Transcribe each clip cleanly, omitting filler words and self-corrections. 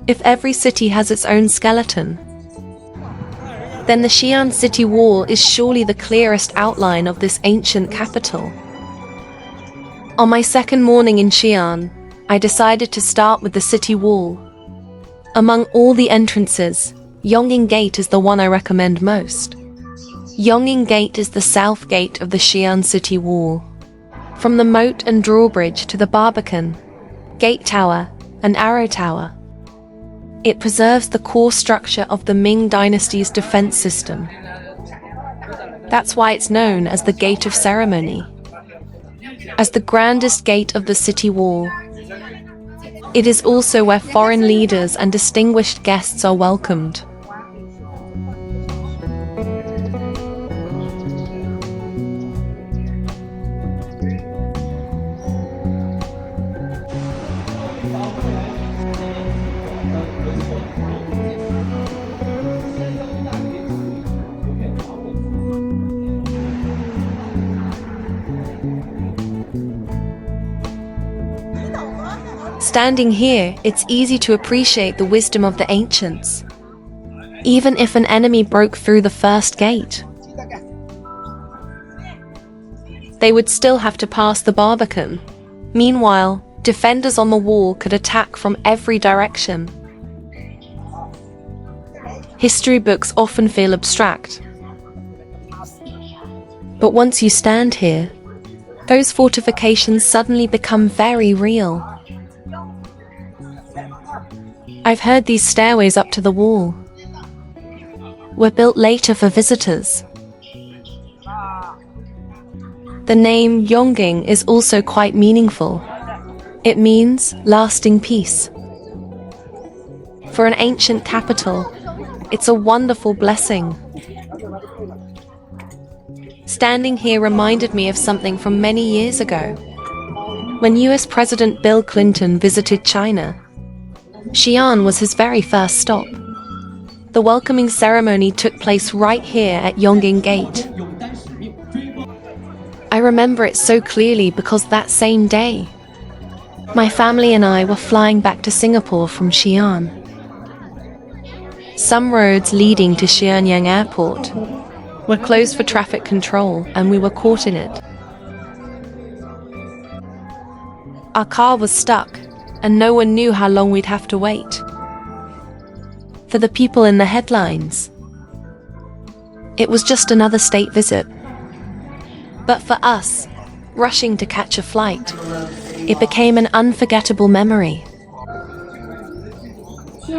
If every city has its own skeleton, then the Xi'an City Wall is surely the clearest outline of this ancient capital. On my second morning in Xi'an, I decided to start with the city wall. Among all the entrances, Yongning Gate is the one I recommend most. Yongning Gate is the south gate of the Xi'an City Wall. From the moat and drawbridge to the Barbican, Gate Tower, and Arrow Tower, it preserves the core structure of the Ming Dynasty's defense system. That's why it's known as the Gate of Ceremony. As the grandest gate of the city wall, it is also where foreign leaders and distinguished guests are welcomed. Standing here, it's easy to appreciate the wisdom of the ancients. Even if an enemy broke through the first gate, they would still have to pass the Barbican. Meanwhile, defenders on the wall could attack from every direction. History books often feel abstract, but once you stand here, those fortifications suddenly become very real. I've heard these stairways up to the wall were built later for visitors. The name Yongning is also quite meaningful. It means lasting peace. For an ancient capital, it's a wonderful blessing. Standing here reminded me of something from many years ago. When US President Bill Clinton visited China, Xi'an was his very first stop. The welcoming ceremony took place right here at Yongning Gate. I remember it so clearly because that same day, my family and I were flying back to Singapore from Xi'an. Some roads leading to Xianyang Airport were closed for traffic control, and we were caught in it. Our car was stuck, and no one knew how long we'd have to wait. For the people in the headlines, it was just another state visit. But for us, rushing to catch a flight, it became an unforgettable memory.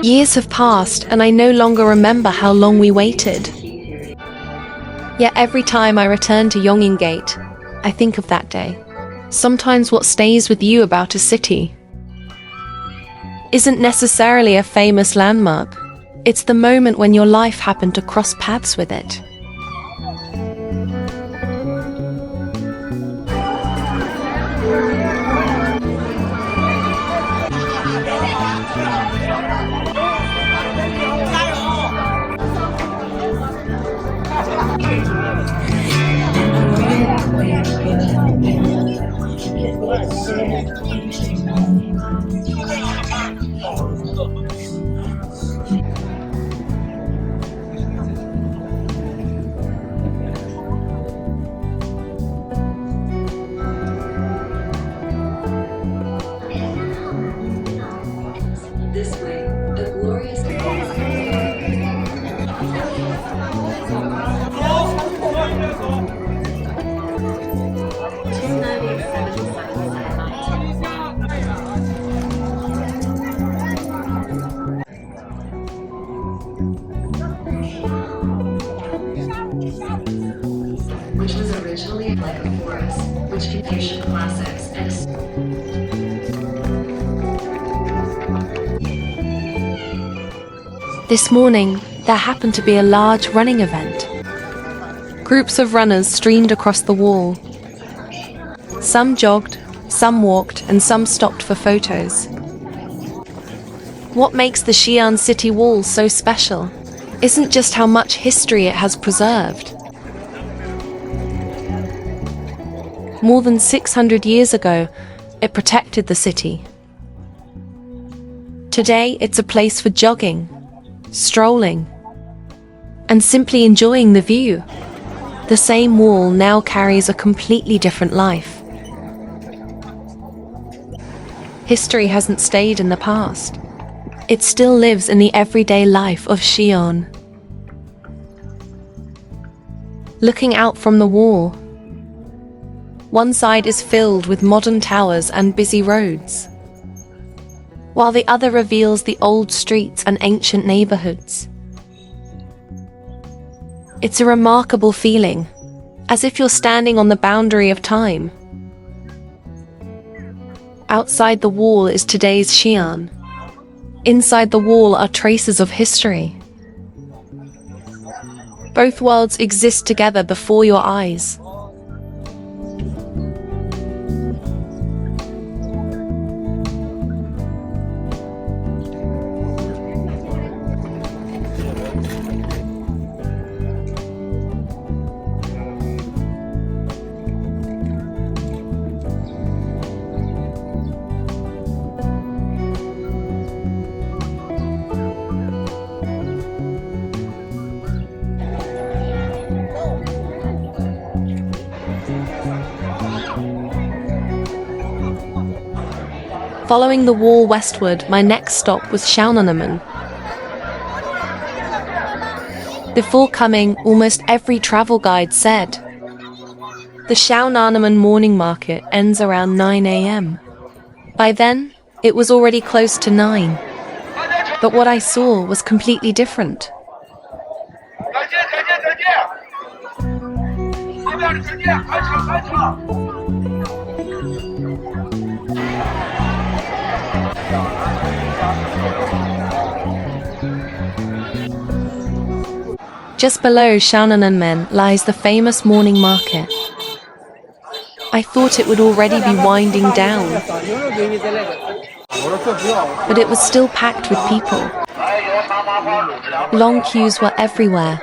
Years have passed, and I no longer remember how long we waited. Yet every time I return to Yongning Gate, I think of that day. Sometimes what stays with you about a city isn't necessarily a famous landmark. It's the moment when your life happened to cross paths with it. This way, a glorious which was originally like a forest, which contained classics and This morning, there happened to be a large running event. Groups of runners streamed across the wall. Some jogged, some walked, and some stopped for photos. What makes the Xi'an City Wall so special isn't just how much history it has preserved. More than 600 years ago, it protected the city. Today, it's a place for jogging, strolling, and simply enjoying the view. The same wall now carries a completely different life. History hasn't stayed in the past. It still lives in the everyday life of Xi'an. Looking out from the wall, one side is filled with modern towers and busy roads, while the other reveals the old streets and ancient neighborhoods. It's a remarkable feeling, as if you're standing on the boundary of time. Outside the wall is today's Xi'an. Inside the wall are traces of history. Both worlds exist together before your eyes. Following the wall westward, my next stop was Xiaonanmen. Before coming, almost every travel guide said, the Xiaonanmen Morning Market ends around 9 a.m. By then, it was already close to 9. But what I saw was completely different. Just below Xiaonanmen lies the famous morning market. I thought it would already be winding down, but it was still packed with people. Long queues were everywhere.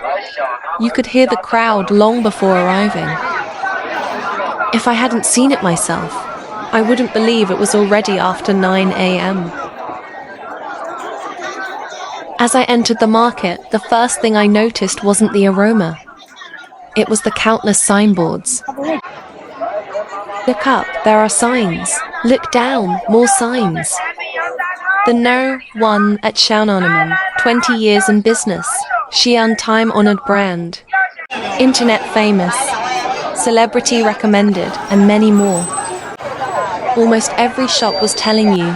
You could hear the crowd long before arriving. If I hadn't seen it myself, I wouldn't believe it was already after 9 a.m. As I entered the market, the first thing I noticed wasn't the aroma. It was the countless signboards. Look up, there are signs. Look down, more signs. The No. 1 at Xiaonanmen, 20 years in business, Xi'an time-honored brand, internet famous, celebrity recommended, and many more. Almost every shop was telling you,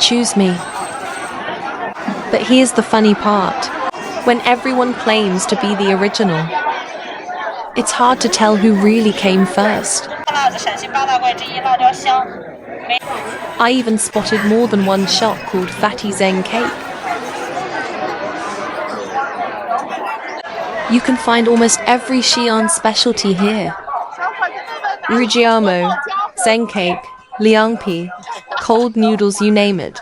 choose me. But here's the funny part. When everyone claims to be the original, it's hard to tell who really came first. I even spotted more than one shop called Fatty Zeng Cake. You can find almost every Xi'an specialty here. Rujiamo, Zeng Cake, liangpi, cold noodles, you name it.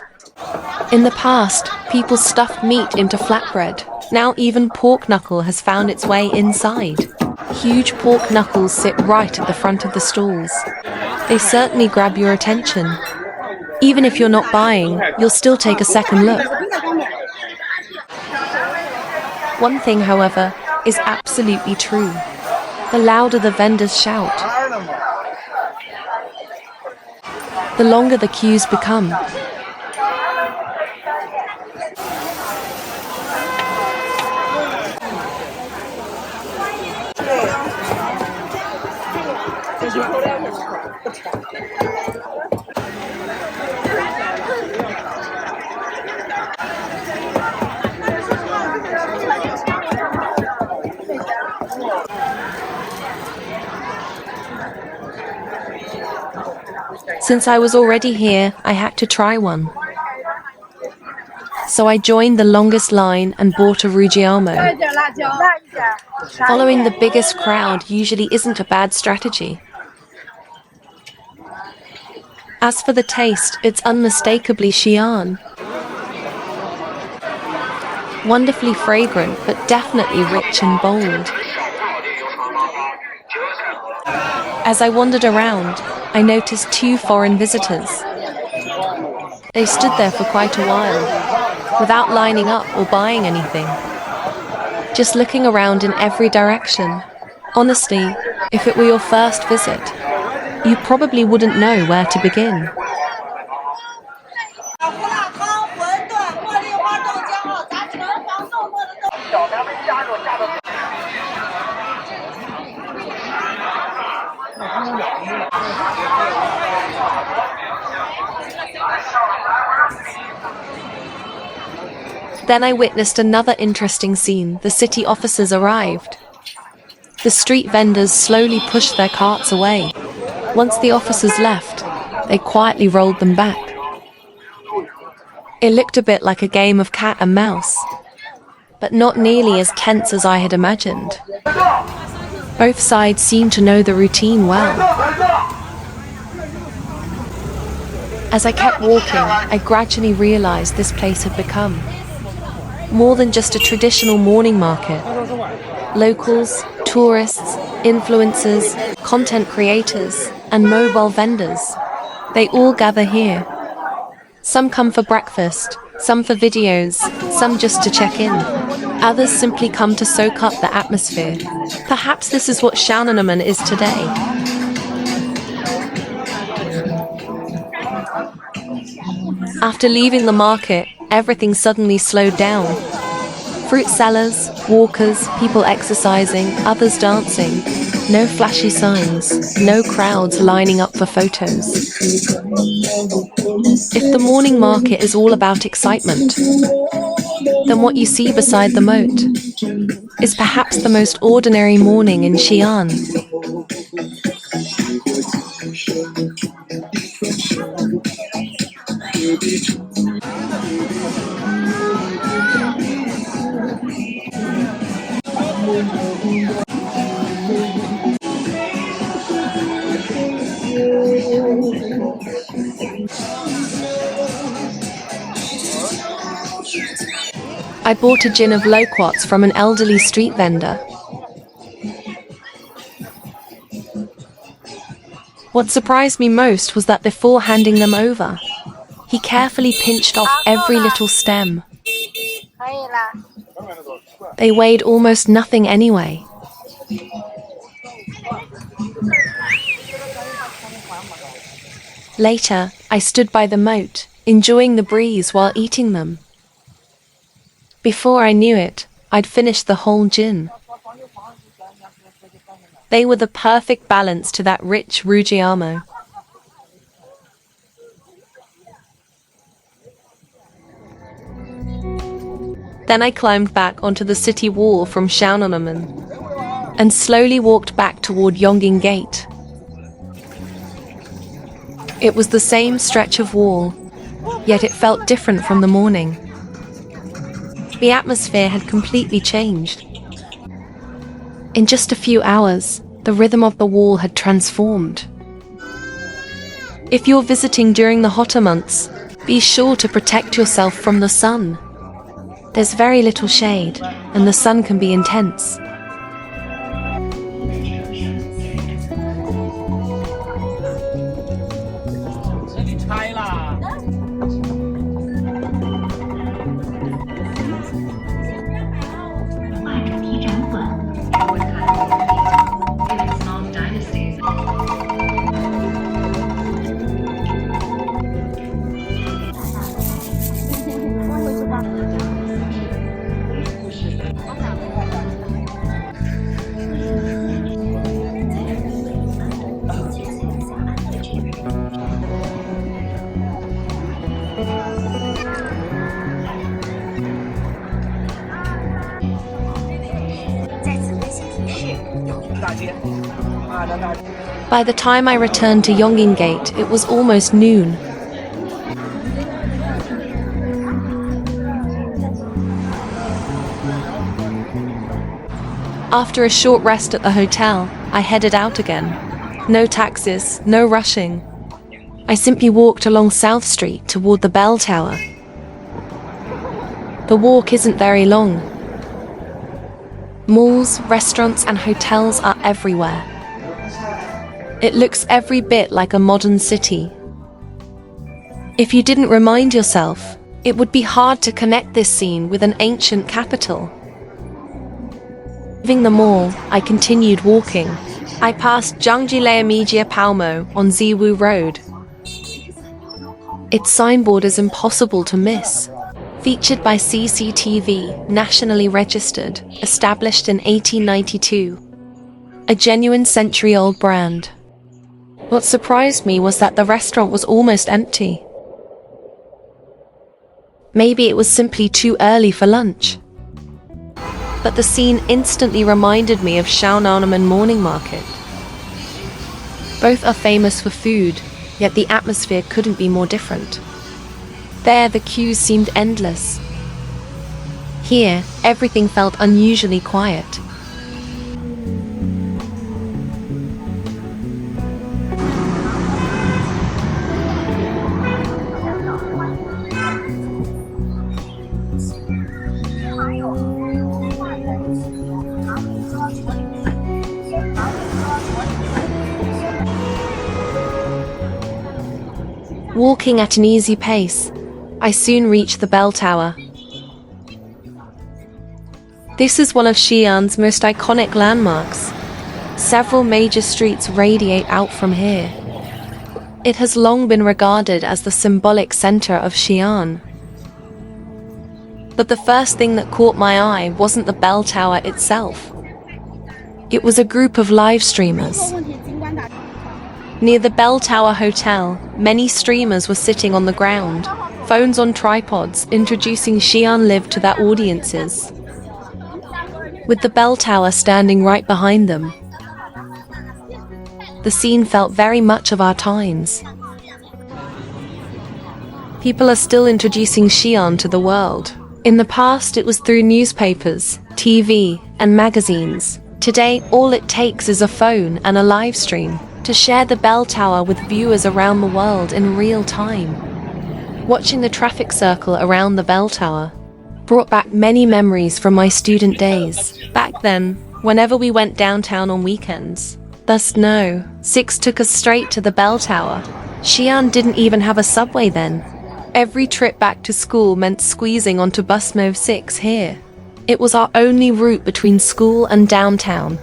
In the past, people stuffed meat into flatbread. Now even pork knuckle has found its way inside. Huge pork knuckles sit right at the front of the stalls. They certainly grab your attention. Even if you're not buying, you'll still take a second look. One thing, however, is absolutely true. The louder the vendors shout, the longer the queues become. Since I was already here, I had to try one. So I joined the longest line and bought a rujiamo. Following the biggest crowd usually isn't a bad strategy. As for the taste, it's unmistakably Xi'an. Wonderfully fragrant, but definitely rich and bold. As I wandered around, I noticed 2 foreign visitors. They stood there for quite a while, without lining up or buying anything. Just looking around in every direction. Honestly, if it were your first visit, you probably wouldn't know where to begin. Then I witnessed another interesting scene. The city officers arrived. The street vendors slowly pushed their carts away. Once the officers left, they quietly rolled them back. It looked a bit like a game of cat and mouse, but not nearly as tense as I had imagined. Both sides seemed to know the routine well. As I kept walking, I gradually realized this place had become more than just a traditional morning market. Locals, tourists, influencers, content creators, and mobile vendors, they all gather here. Some come for breakfast, some for videos, some just to check in. Others simply come to soak up the atmosphere. Perhaps this is what Xiaonanmen is today. After leaving the market, everything suddenly slowed down. Fruit sellers, walkers, people exercising, others dancing. No flashy signs, no crowds lining up for photos. If the morning market is all about excitement, then what you see beside the moat is perhaps the most ordinary morning in Xi'an. I bought a gin of loquats from an elderly street vendor. What surprised me most was that before handing them over, he carefully pinched off every little stem. They weighed almost nothing anyway. Later, I stood by the moat, enjoying the breeze while eating them. Before I knew it, I'd finished the whole gin. They were the perfect balance to that rich Ruggiamo. Then I climbed back onto the city wall from Xiaonanmen and slowly walked back toward Yongning Gate. It was the same stretch of wall, yet it felt different from the morning. The atmosphere had completely changed. In just a few hours, the rhythm of the wall had transformed. If you're visiting during the hotter months, be sure to protect yourself from the sun. There's very little shade, and the sun can be intense. By the time I returned to Yongning Gate, it was almost noon. After a short rest at the hotel, I headed out again. No taxis, no rushing. I simply walked along South Street toward the bell tower. The walk isn't very long. Malls, restaurants, and hotels are everywhere. It looks every bit like a modern city. If you didn't remind yourself, it would be hard to connect this scene with an ancient capital. Leaving the mall, I continued walking. I passed Zhangjilia Media Palmo on Ziwu Road. Its signboard is impossible to miss. Featured by CCTV, nationally registered, established in 1892. A genuine century-old brand. What surprised me was that the restaurant was almost empty. Maybe it was simply too early for lunch. But the scene instantly reminded me of Xiaonanmen Morning Market. Both are famous for food, yet the atmosphere couldn't be more different. There, the queues seemed endless. Here, everything felt unusually quiet. Walking at an easy pace, I soon reached the bell tower. This is one of Xi'an's most iconic landmarks. Several major streets radiate out from here. It has long been regarded as the symbolic center of Xi'an. But the first thing that caught my eye wasn't the bell tower itself. It was a group of live streamers. Near the Bell Tower Hotel, many streamers were sitting on the ground, phones on tripods, introducing Xi'an Live to their audiences. With the bell tower standing right behind them, the scene felt very much of our times. People are still introducing Xi'an to the world. In the past, it was through newspapers, TV, and magazines. Today, all it takes is a phone and a live stream to share the bell tower with viewers around the world in real time. Watching the traffic circle around the bell tower brought back many memories from my student days. Back then, whenever we went downtown on weekends, thus no, 6 took us straight to the bell tower. Xi'an didn't even have a subway then. Every trip back to school meant squeezing onto bus Move 6 here. It was our only route between school and downtown.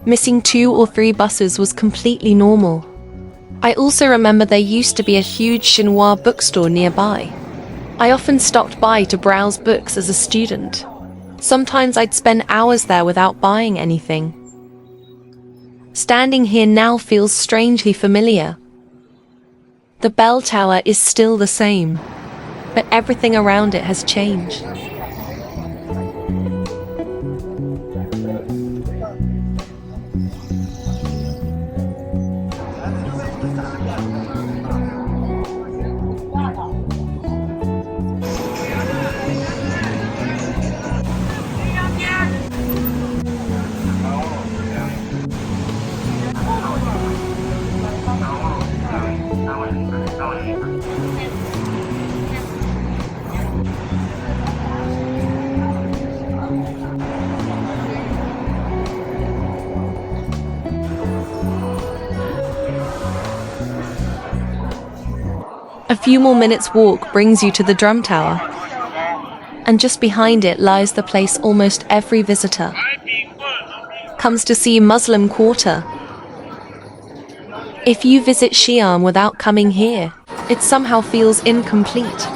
Missing 2 or 3 buses was completely normal. I also remember there used to be a huge chinois bookstore nearby. I often stopped by to browse books as a student. Sometimes I'd spend hours there without buying anything. Standing here now feels strangely familiar. The bell tower is still the same, but everything around it has changed. A few more minutes walk brings you to the drum tower, and just behind it lies the place almost every visitor comes to see, Muslim Quarter. If you visit Xi'an without coming here, it somehow feels incomplete.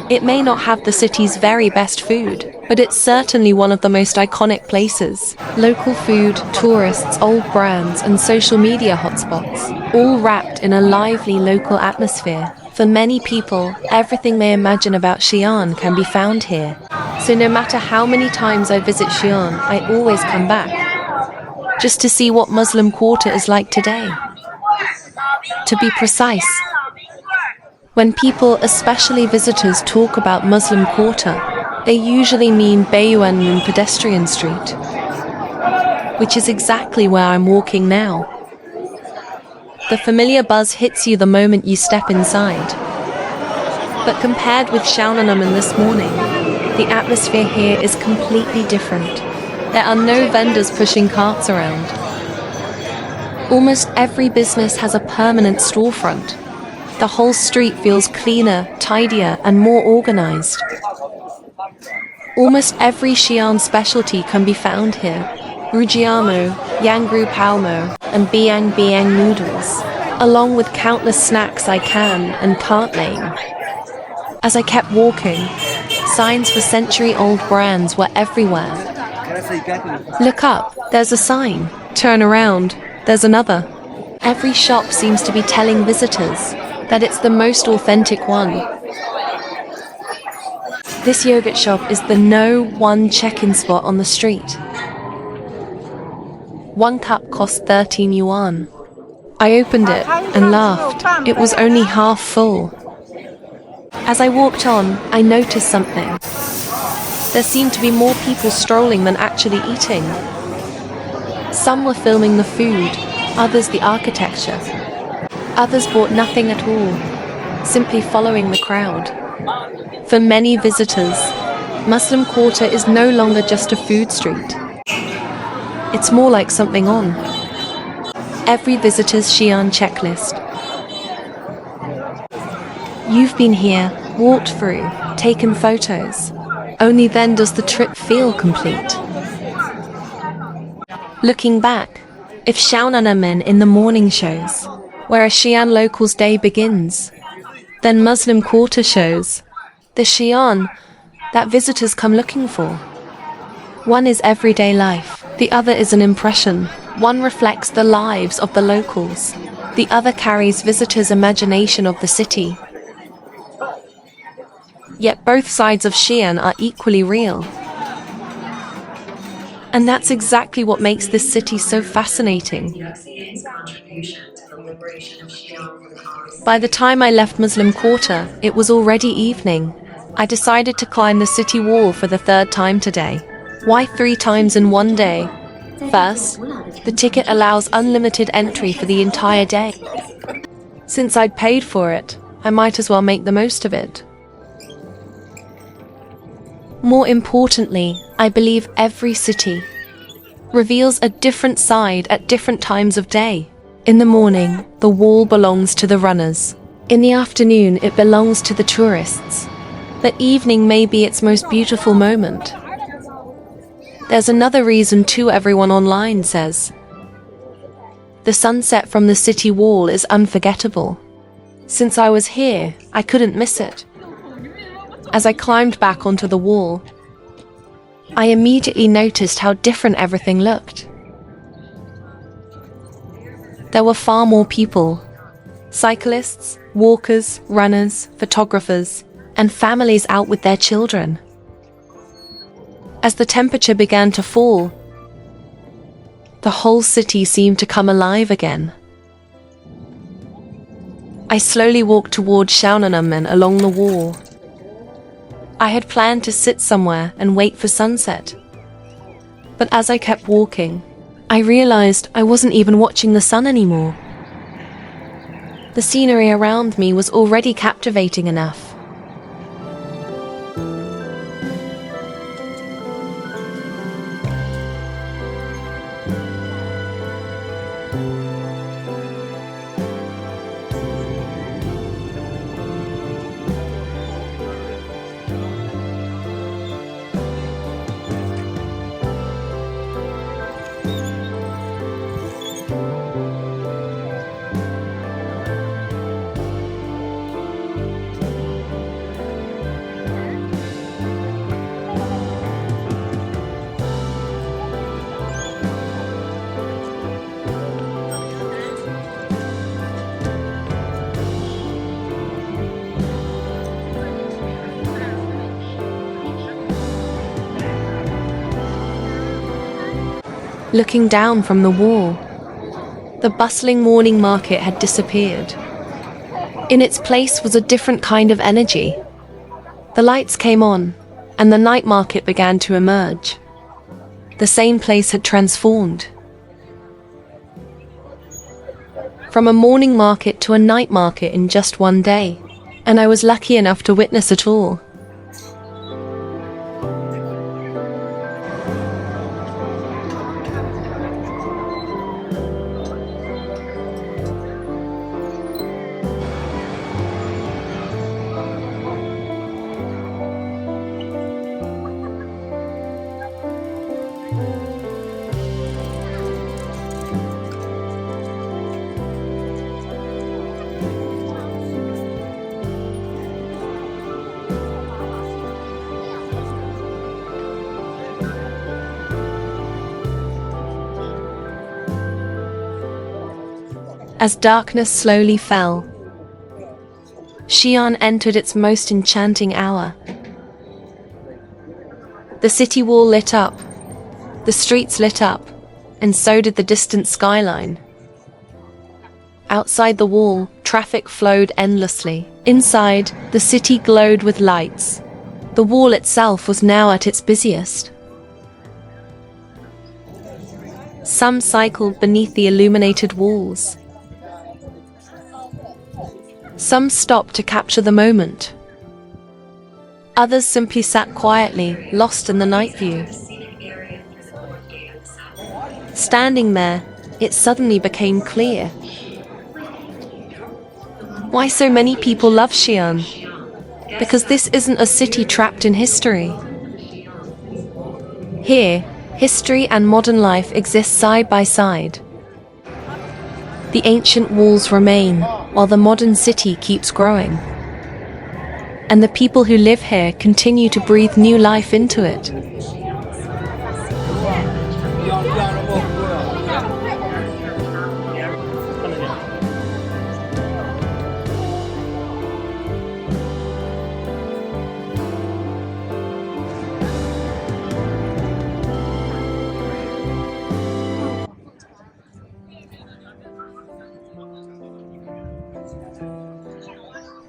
It may not have the city's very best food, but it's certainly one of the most iconic places. Local food, tourists, old brands, and social media hotspots, all wrapped in a lively local atmosphere. For many people, everything they imagine about Xi'an can be found here. So no matter how many times I visit Xi'an, I always come back, just to see what Muslim Quarter is like today. To be precise, when people, especially visitors, talk about Muslim Quarter, they usually mean Yongning pedestrian street, which is exactly where I'm walking now. The familiar buzz hits you the moment you step inside. But compared with Xiaonanmen this morning, the atmosphere here is completely different. There are no vendors pushing carts around. Almost every business has a permanent storefront. The whole street feels cleaner, tidier, and more organized. Almost every Xi'an specialty can be found here. Rujiamo, Yangru Palmo, and Biang Biang noodles, along with countless snacks I can and can't name. As I kept walking, signs for century-old brands were everywhere. Look up, there's a sign. Turn around, there's another. Every shop seems to be telling visitors that it's the most authentic one. This yogurt shop is the no-one check-in spot on the street. One cup cost 13 yuan. I opened it and laughed. It was only half full. As I walked on, I noticed something. There seemed to be more people strolling than actually eating. Some were filming the food, others the architecture. Others bought nothing at all, simply following the crowd. For many visitors, Muslim Quarter is no longer just a food street. It's more like something on every visitor's Xi'an checklist. You've been here, walked through, taken photos. Only then does the trip feel complete. Looking back, if Xiaonanmen in the morning shows, where a Xi'an local's day begins, then Muslim Quarter shows the Xi'an that visitors come looking for. One is everyday life, the other is an impression. One reflects the lives of the locals, the other carries visitors' imagination of the city. Yet both sides of Xi'an are equally real. And that's exactly what makes this city so fascinating. By the time I left Muslim Quarter, it was already evening. I decided to climb the city wall for the third time today. Why 3 times in one day? First, the ticket allows unlimited entry for the entire day. Since I'd paid for it, I might as well make the most of it. More importantly, I believe every city reveals a different side at different times of day. In the morning, the wall belongs to the runners. In the afternoon, it belongs to the tourists. The evening may be its most beautiful moment. There's another reason too, everyone online says. The sunset from the city wall is unforgettable. Since I was here, I couldn't miss it. As I climbed back onto the wall, I immediately noticed how different everything looked. There were far more people. Cyclists, walkers, runners, photographers, and families out with their children. As the temperature began to fall, the whole city seemed to come alive again. I slowly walked toward Xiaonanmen along the wall. I had planned to sit somewhere and wait for sunset. But as I kept walking, I realized I wasn't even watching the sun anymore. The scenery around me was already captivating enough. Looking down from the wall, the bustling morning market had disappeared. In its place was a different kind of energy. The lights came on, and the night market began to emerge. The same place had transformed. from a morning market to a night market in just one day, and I was lucky enough to witness it all. As darkness slowly fell, Xi'an entered its most enchanting hour. The city wall lit up, the streets lit up, and so did the distant skyline. Outside the wall, traffic flowed endlessly. Inside, the city glowed with lights. The wall itself was now at its busiest. Some cycled beneath the illuminated walls. Some stopped to capture the moment. Others simply sat quietly, lost in the night view. Standing there, it suddenly became clear. Why so many people love Xi'an? Because this isn't a city trapped in history. Here, history and modern life exist side by side. The ancient walls remain, while the modern city keeps growing. And the people who live here continue to breathe new life into it.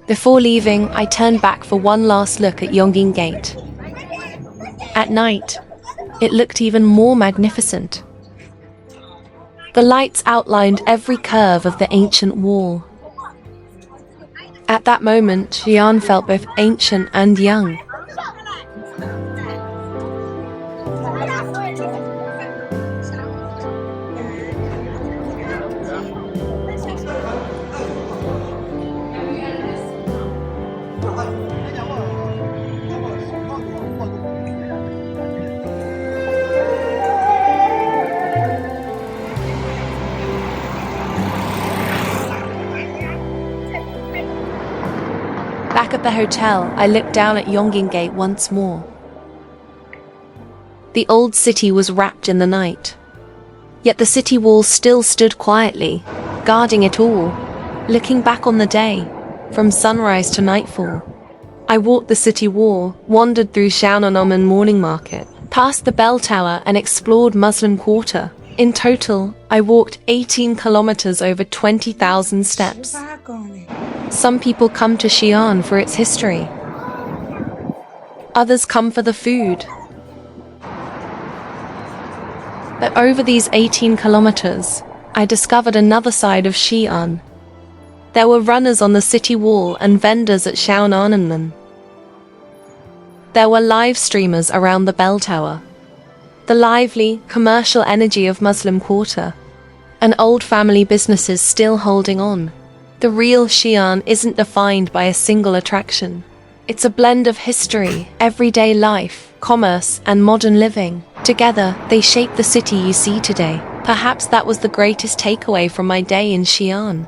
Before leaving, I turned back for one last look at Yongning Gate. At night, it looked even more magnificent. The lights outlined every curve of the ancient wall. At that moment, Xi'an felt both ancient and young. Back at the hotel, I looked down at Yongning Gate once more. The old city was wrapped in the night. Yet the city wall still stood quietly, guarding it all, looking back on the day, from sunrise to nightfall. I walked the city wall, wandered through Xiaonanmen Morning Market, past the bell tower and explored Muslim Quarter. In total, I walked 18 kilometers over 20,000 steps. Some people come to Xi'an for its history. Others come for the food. But over these 18 kilometers, I discovered another side of Xi'an. There were runners on the city wall and vendors at Xiaonanmen. There were live streamers around the bell tower. The lively, commercial energy of Muslim Quarter. And old family businesses still holding on. The real Xi'an isn't defined by a single attraction. It's a blend of history, everyday life, commerce, and modern living. Together, they shape the city you see today. Perhaps that was the greatest takeaway from my day in Xi'an.